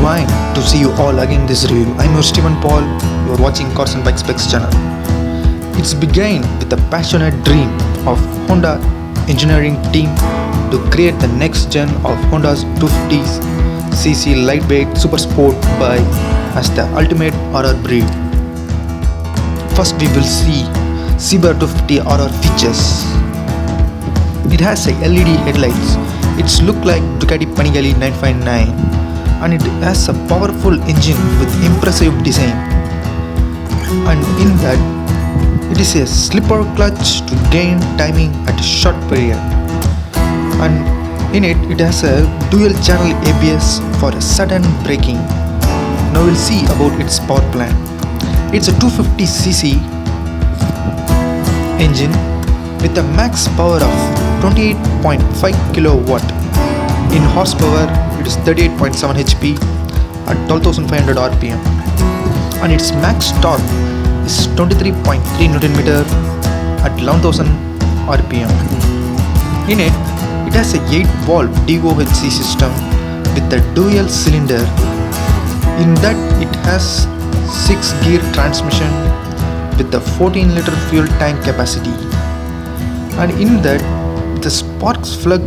fine to see you all again in this review. I'm your Stephen Paul. You're watching CARS&BIKES SPECS channel. It's began with the passionate dream of Honda engineering team to create the next gen of Honda's 250cc lightweight super sport bike as the ultimate RR breed. First we will see CBR250RR features. It has a LED headlights. It's look like Ducati Panigale 959 and it has a powerful engine with impressive design. And in that, it is a slipper clutch to gain timing at a short period. And in it, it has a dual channel ABS for a sudden braking. Now we'll see about its power plant. It's a 250cc engine with a max power of 28.5 kilowatt. In horsepower, it is 38.7 HP at 12,500 RPM. And its max torque is 23.3 Nm at 11,000 RPM. In it, it has a 8-valve DOHC system with a dual cylinder. In that, it has 6-gear transmission with a 14-liter fuel tank capacity. And in that, the spark plug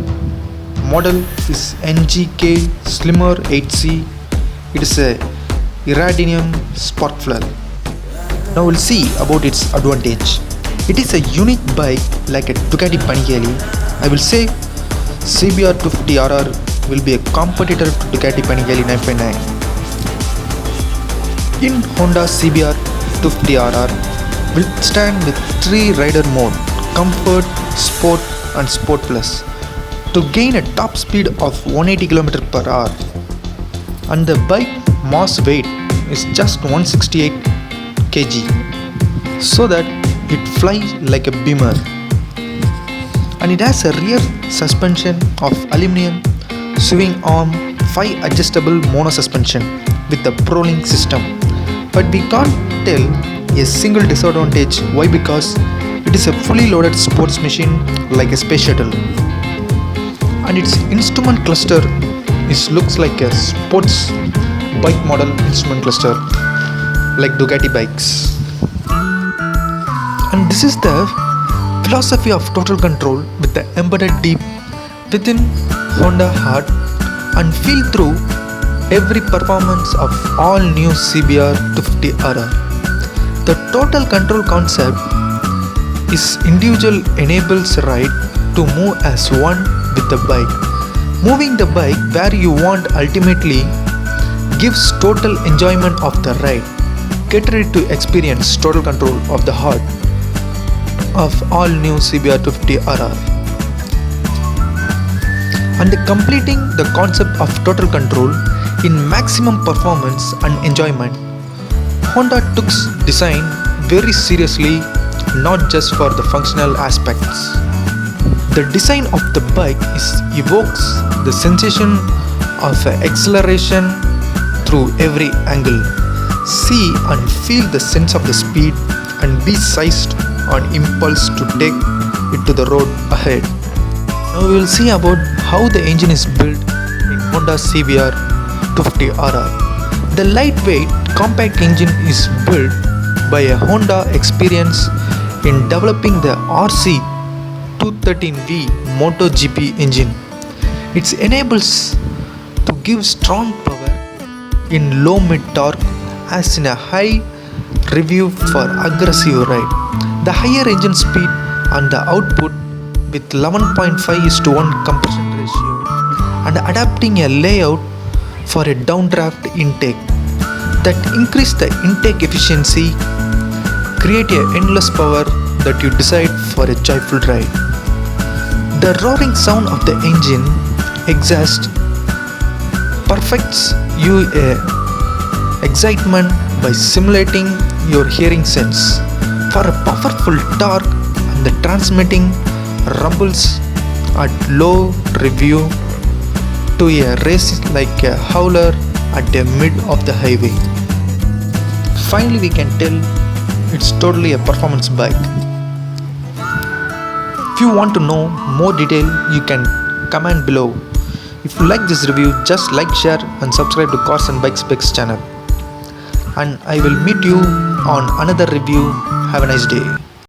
model is ENG Slimmer 8C. It is a iridium spark plug. Now we'll see about its advantage. It is a unique bike like a Ducati Panigale. I will say CBR250RR will be a competitor to Ducati Panigale 959. In Honda CBR250RR will stand with 3 rider mode: Comfort, Sport and Sport Plus, to gain a top speed of 180 km/h. And the bike mass weight is just 168 kg, so that it flies like a beamer. And it has a rear suspension of aluminum swing arm 5 adjustable mono suspension with the ProLink system. But we can't tell a single disadvantage. Why? Because it is a fully loaded sports machine like a space shuttle. And its instrument cluster looks like a sports bike model instrument cluster like Ducati bikes. And this is the philosophy of total control with the embedded deep within Honda heart and feel through every performance of all new CBR250RR. The total control concept is individual enables ride to move as one with the bike. Moving the bike where you want ultimately gives total enjoyment of the ride. Get ready to experience total control of the heart of all new CBR250RR. And completing the concept of total control in maximum performance and enjoyment, Honda took design very seriously, not just for the functional aspects. The design of the bike evokes the sensation of acceleration through every angle. See and feel the sense of the speed and be seized on impulse to take it to the road ahead. Now we will see about how the engine is built in Honda CBR250RR. The lightweight compact engine is built by a Honda experience in developing the RC213V MotoGP engine. It enables to give strong power in low mid torque as in a high review for aggressive ride. The higher engine speed and the output with 11.5:1 compression ratio and adapting a layout for a downdraft intake that increase the intake efficiency, create a endless power that you decide for a joyful ride. The roaring sound of the engine exhaust perfects you excitement by simulating your hearing sense for a powerful torque, and the transmitting rumbles at low review to a race like a howler at the mid of the highway. Finally, we can tell it's totally a performance bike. If you want to know more detail, you can comment below. If If you like this review, just like, share and subscribe to Cars and Bike Specs channel. And I will meet you on another review. Have a nice day.